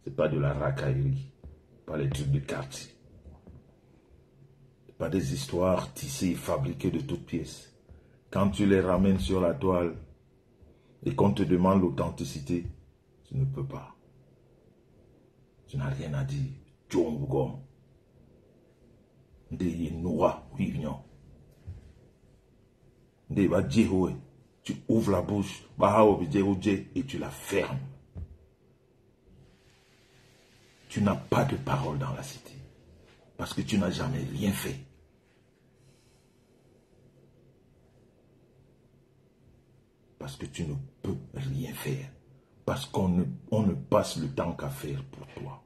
Ce n'est pas de la racaillerie, pas les trucs de quartier. Pas des histoires tissées et fabriquées de toutes pièces. Quand tu les ramènes sur la toile et qu'on te demande l'authenticité, tu ne peux pas. Tu n'as rien à dire. Tu ouvres la bouche et tu la fermes. Tu n'as pas de parole dans la cité parce que tu n'as jamais rien fait. Parce que tu ne peux rien faire. Parce qu'on ne passe le temps qu'à faire pour toi.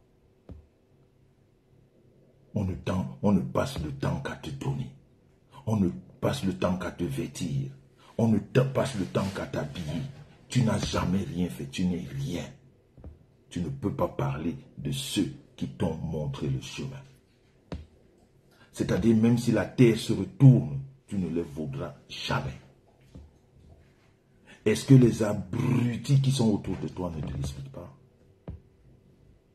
On ne passe le temps qu'à te donner. On ne passe le temps qu'à te vêtir. On ne passe le temps qu'à t'habiller. Tu n'as jamais rien fait. Tu n'es rien. Tu ne peux pas parler de ceux qui t'ont montré le chemin. C'est-à-dire, même si la terre se retourne, tu ne les vaudras jamais. Est-ce que les abrutis qui sont autour de toi ne te l'expliquent pas?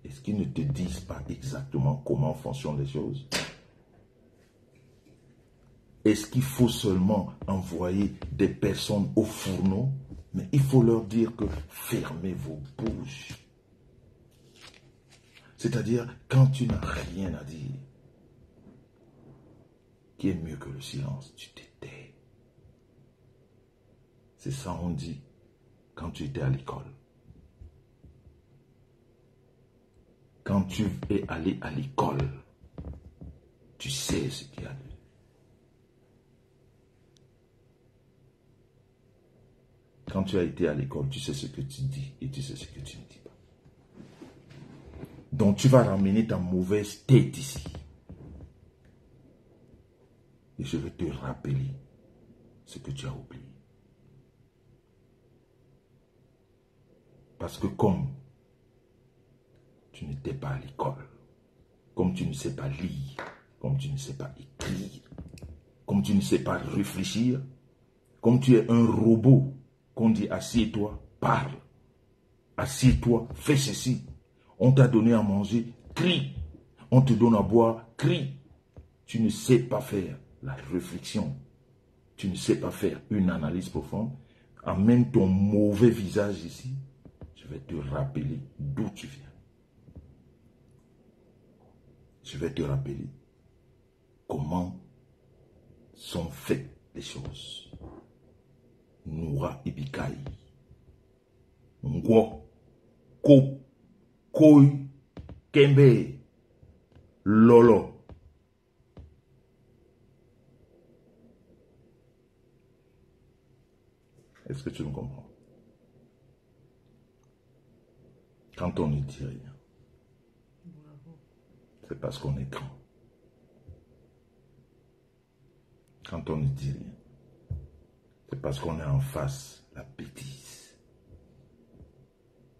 Est-ce qu'ils ne te disent pas exactement comment fonctionnent les choses? Est-ce qu'il faut seulement envoyer des personnes au fourneau? Mais il faut leur dire que fermez vos bouches. C'est-à-dire, quand tu n'as rien à dire, qui est mieux que le silence, tu te tais. C'est ça on dit quand tu étais à l'école. Quand tu es allé à l'école, tu sais ce qu'il y a. Quand tu as été à l'école, tu sais ce que tu dis et tu sais ce que tu ne dis pas. Donc tu vas ramener ta mauvaise tête ici. Et je vais te rappeler ce que tu as oublié. Parce que comme tu n'étais pas à l'école, comme tu ne sais pas lire, comme tu ne sais pas écrire, comme tu ne sais pas réfléchir, comme tu es un robot, qu'on dit assieds-toi, parle, assieds-toi, fais ceci. On t'a donné à manger, crie. On te donne à boire, crie. Tu ne sais pas faire la réflexion. Tu ne sais pas faire une analyse profonde. Amène ton mauvais visage ici. Je vais te rappeler d'où tu viens. Je vais te rappeler comment sont faites les choses. Noura Ibikai. Ngwo. Ko. Koi. Kembe. Lolo. Est-ce que tu me comprends? Quand on ne dit rien, c'est parce qu'on est grand. Quand on ne dit rien, c'est parce qu'on est en face la bêtise.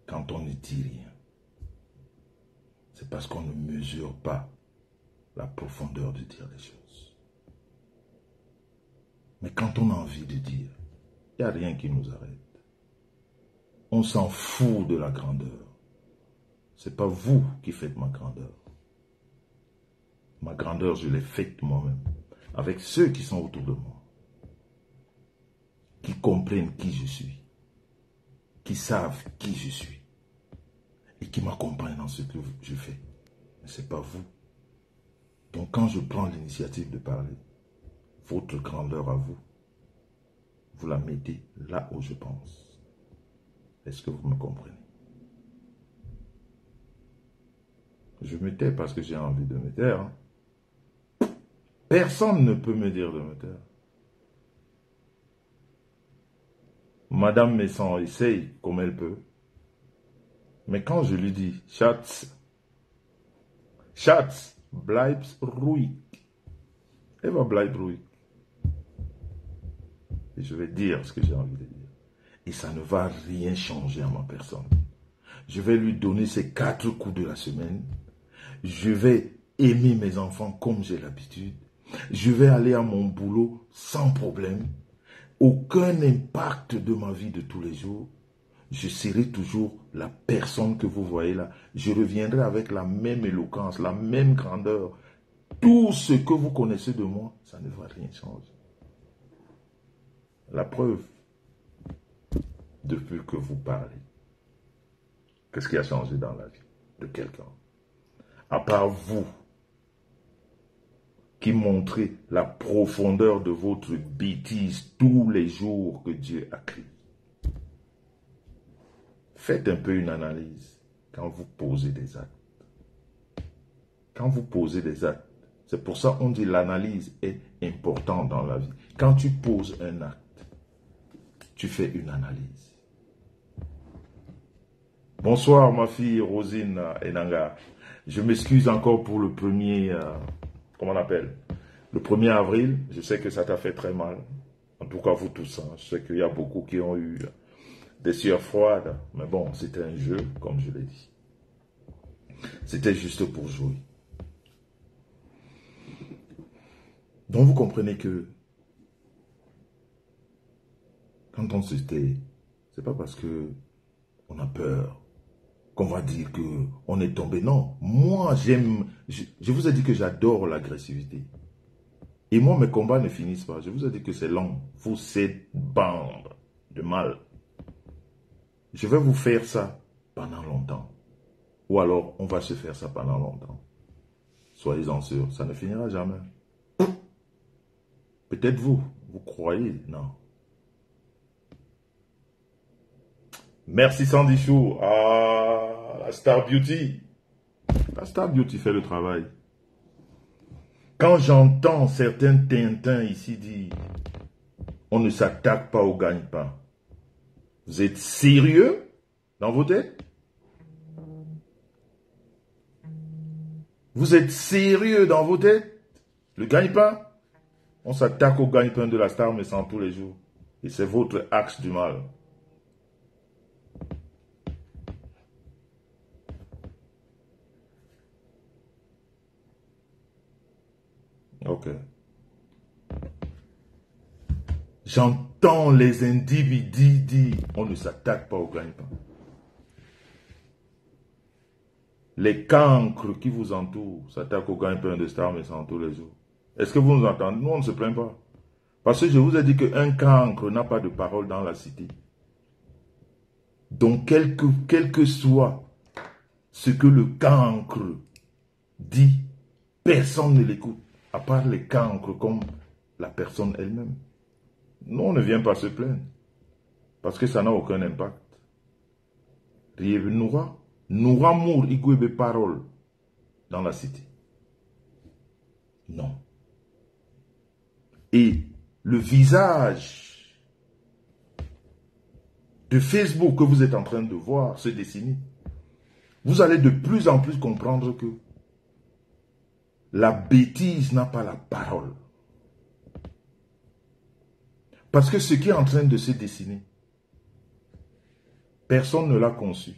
Quand on ne dit rien, c'est parce qu'on ne mesure pas la profondeur de dire les choses. Mais quand on a envie de dire, il n'y a rien qui nous arrête. On s'en fout de la grandeur. Ce n'est pas vous qui faites ma grandeur. Ma grandeur, je l'ai faite moi-même. Avec ceux qui sont autour de moi. Qui comprennent qui je suis. Qui savent qui je suis. Et qui m'accompagnent dans ce que je fais. Mais ce n'est pas vous. Donc quand je prends l'initiative de parler, votre grandeur à vous, vous la mettez là où je pense. Est-ce que vous me comprenez? Je me tais parce que j'ai envie de me taire. Hein. Personne ne peut me dire de me taire. Madame Messon essaye comme elle peut. Mais quand je lui dis, Schatz, bleibst ruhig. Elle va bleib ruhig. Et je vais dire ce que j'ai envie de dire. Et ça ne va rien changer à ma personne. Je vais lui donner ses 4 coups de la semaine. Je vais aimer mes enfants comme j'ai l'habitude. Je vais aller à mon boulot sans problème. Aucun impact de ma vie de tous les jours. Je serai toujours la personne que vous voyez là, je reviendrai avec la même éloquence, la même grandeur. Tout ce que vous connaissez de moi, ça ne va rien changer. La preuve, depuis que vous parlez, qu'est-ce qui a changé dans la vie de quelqu'un? À part vous, qui montrez la profondeur de votre bêtise tous les jours que Dieu a créé. Faites un peu une analyse quand vous posez des actes. Quand vous posez des actes, c'est pour ça qu'on dit l'analyse est importante dans la vie. Quand tu poses un acte, tu fais une analyse. Bonsoir ma fille Rosine Enanga. Je m'excuse encore pour le premier, comment on appelle, le 1er avril. Je sais que ça t'a fait très mal. En tout cas vous tous. Hein. Je sais qu'il y a beaucoup qui ont eu des sueurs froides. Mais bon, c'était un jeu, comme je l'ai dit. C'était juste pour jouer. Donc vous comprenez que quand on se tait, c'est pas parce que on a peur qu'on va dire qu'on est tombé. Non, moi j'aime, je vous ai dit que j'adore l'agressivité. Et moi mes combats ne finissent pas. Je vous ai dit que c'est long. Vous cette bande de mal. Je vais vous faire ça pendant longtemps. Ou alors on va se faire ça pendant longtemps. Soyez-en sûrs, ça ne finira jamais. Peut-être vous croyez, non. Merci Sandy Chou. Ah, la Star Beauty. La Star Beauty fait le travail. Quand j'entends certains Tintins ici dire on ne s'attaque pas au gagne-pain. Vous êtes sérieux dans vos têtes? Vous êtes sérieux dans vos têtes? Le gagne-pain? On s'attaque au gagne-pain de la Star, mais sans tous les jours. Et c'est votre axe du mal. Ok. J'entends les individus dire on ne s'attaque pas au gagne-pain. Les cancres qui vous entourent s'attaquent au gagne-pain de Star, mais sans tous les jours. Est-ce que vous nous entendez? Nous, on ne se plaint pas. Parce que je vous ai dit qu'un cancre n'a pas de parole dans la cité. Donc, quel que soit ce que le cancre dit, personne ne l'écoute, à part les cancres comme la personne elle-même. Nous, on ne vient pas se plaindre, parce que ça n'a aucun impact. Nous amour igwebe parole dans la cité. Non. Et le visage de Facebook que vous êtes en train de voir se dessiner, vous allez de plus en plus comprendre que la bêtise n'a pas la parole. Parce que ce qui est en train de se dessiner, personne ne l'a conçu.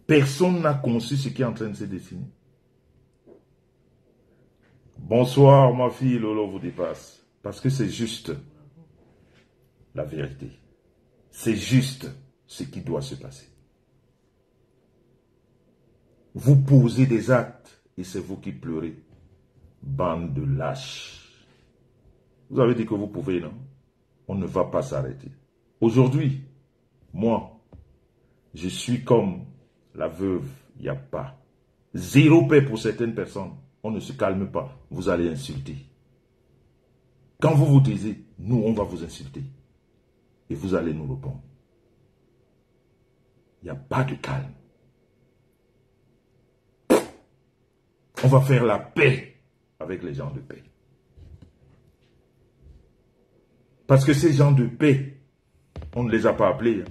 Personne n'a conçu ce qui est en train de se dessiner. Bonsoir, ma fille, Lolo vous dépasse. Parce que c'est juste la vérité. C'est juste ce qui doit se passer. Vous posez des actes et c'est vous qui pleurez. Bande de lâches. Vous avez dit que vous pouvez, non? On ne va pas s'arrêter. Aujourd'hui, moi, je suis comme la veuve, il n'y a pas. Zéro paix pour certaines personnes. On ne se calme pas. Vous allez insulter. Quand vous vous taisez, nous, on va vous insulter. Et vous allez nous répondre. Il n'y a pas de calme. On va faire la paix avec les gens de paix. Parce que ces gens de paix, on ne les a pas appelés.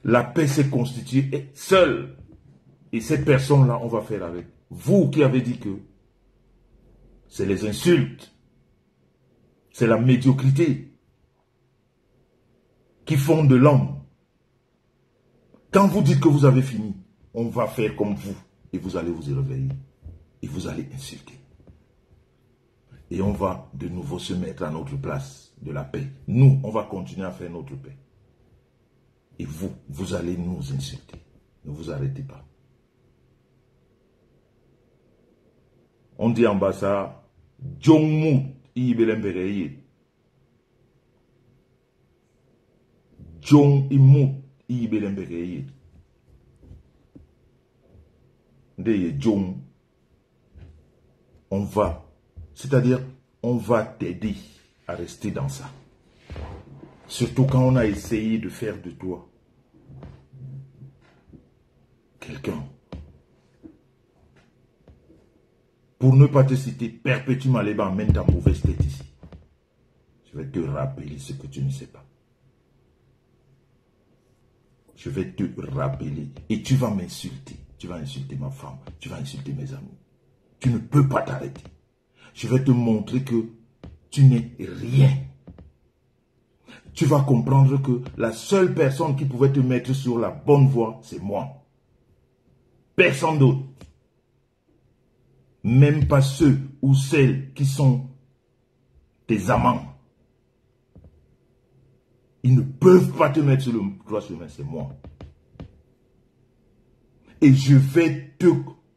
La paix s'est constituée seule. Et cette personne-là, on va faire avec. Vous qui avez dit que c'est les insultes, c'est la médiocrité qui font de l'homme. Quand vous dites que vous avez fini, on va faire comme vous. Et vous allez vous réveiller. Et vous allez insulter. Et on va de nouveau se mettre à notre place de la paix. Nous, on va continuer à faire notre paix. Et vous, vous allez nous insulter. Ne vous arrêtez pas. On dit en bas ça, Jongmu Ibelembere. Jong Imu Ibelembere. Ndeye Jong. On va, c'est-à-dire, on va t'aider à rester dans ça. Surtout quand on a essayé de faire de toi quelqu'un. Pour ne pas te citer, perpétuellement les bas mène ta mauvaise tête ici. Je vais te rappeler ce que tu ne sais pas. Je vais te rappeler et tu vas m'insulter. Tu vas insulter ma femme, tu vas insulter mes amis. Tu ne peux pas t'arrêter. Je vais te montrer que tu n'es rien. Tu vas comprendre que la seule personne qui pouvait te mettre sur la bonne voie, c'est moi. Personne d'autre. Même pas ceux ou celles qui sont tes amants. Ils ne peuvent pas te mettre sur le droit chemin, c'est moi. Et je vais te,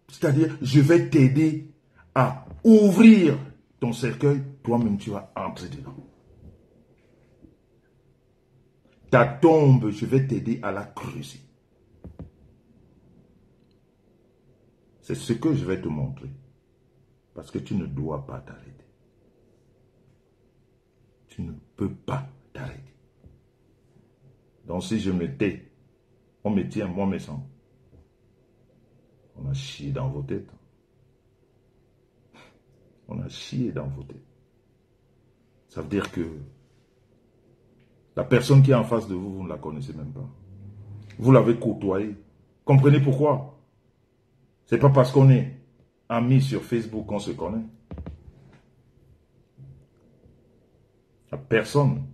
c'est-à-dire, je vais t'aider à ouvrir ton cercueil, toi-même tu vas entrer dedans. Ta tombe, je vais t'aider à la creuser. C'est ce que je vais te montrer. Parce que tu ne dois pas t'arrêter. Tu ne peux pas t'arrêter. Donc si je me tais, on me tient, moi me sens. On a chié dans vos têtes. On a chié dans vos têtes. Ça veut dire que la personne qui est en face de vous, vous ne la connaissez même pas. Vous l'avez côtoyée. Comprenez pourquoi? C'est pas parce qu'on est amis sur Facebook qu'on se connaît. La personne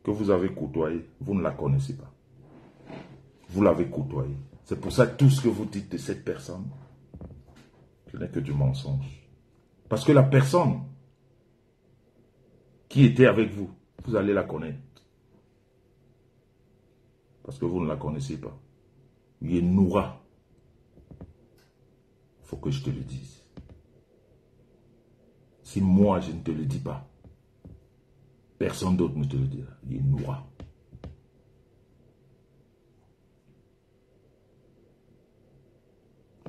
que vous avez côtoyée, vous ne la connaissez pas. Vous l'avez côtoyée. C'est pour ça que tout ce que vous dites de cette personne, ce n'est que du mensonge. Parce que la personne qui était avec vous, vous allez la connaître. Parce que vous ne la connaissez pas. Il est Noura. Il faut que je te le dise. Si moi je ne te le dis pas, personne d'autre ne te le dira. Il est Noura.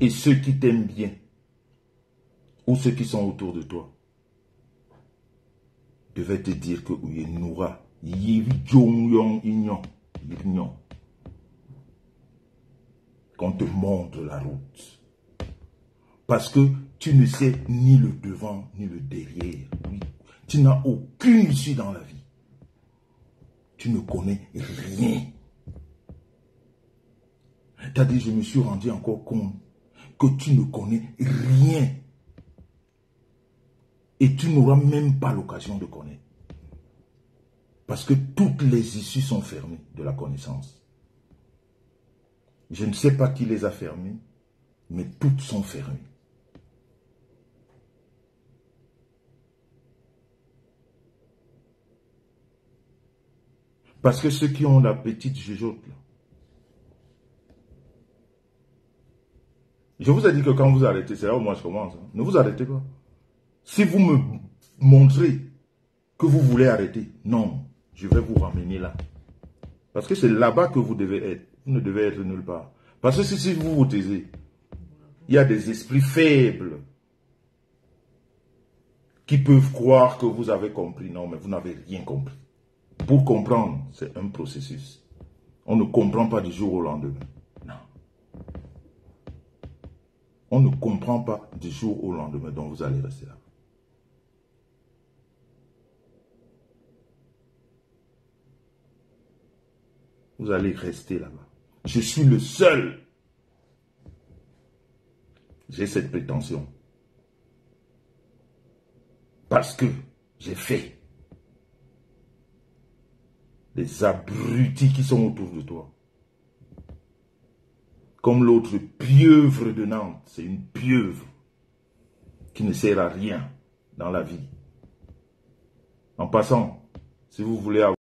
Et ceux qui t'aiment bien, ou ceux qui sont autour de toi, devaient te dire que il est Noura. Qu'on te montre la route. Parce que tu ne sais ni le devant, ni le derrière. Tu n'as aucune issue dans la vie. Tu ne connais rien. T'as dit, je me suis rendu encore compte que tu ne connais rien. Et tu n'auras même pas l'occasion de connaître. Parce que toutes les issues sont fermées de la connaissance. Je ne sais pas qui les a fermées, mais toutes sont fermées. Parce que ceux qui ont la petite jugeote, là, je vous ai dit que quand vous arrêtez, c'est là où moi je commence. Hein. Ne vous arrêtez pas. Si vous me montrez que vous voulez arrêter, non, je vais vous ramener là. Parce que c'est là-bas que vous devez être. Vous ne devez être nulle part. Parce que si vous vous taisez, il y a des esprits faibles qui peuvent croire que vous avez compris. Non, mais vous n'avez rien compris. Pour comprendre, c'est un processus. On ne comprend pas du jour au lendemain. Non. On ne comprend pas du jour au lendemain, donc vous allez rester là. Vous allez rester là-bas. Je suis le seul. J'ai cette prétention. Parce que j'ai fait. Les abrutis qui sont autour de toi. Comme l'autre pieuvre de Nantes. C'est une pieuvre qui ne sert à rien. dans la vie. En passant, si vous voulez avoir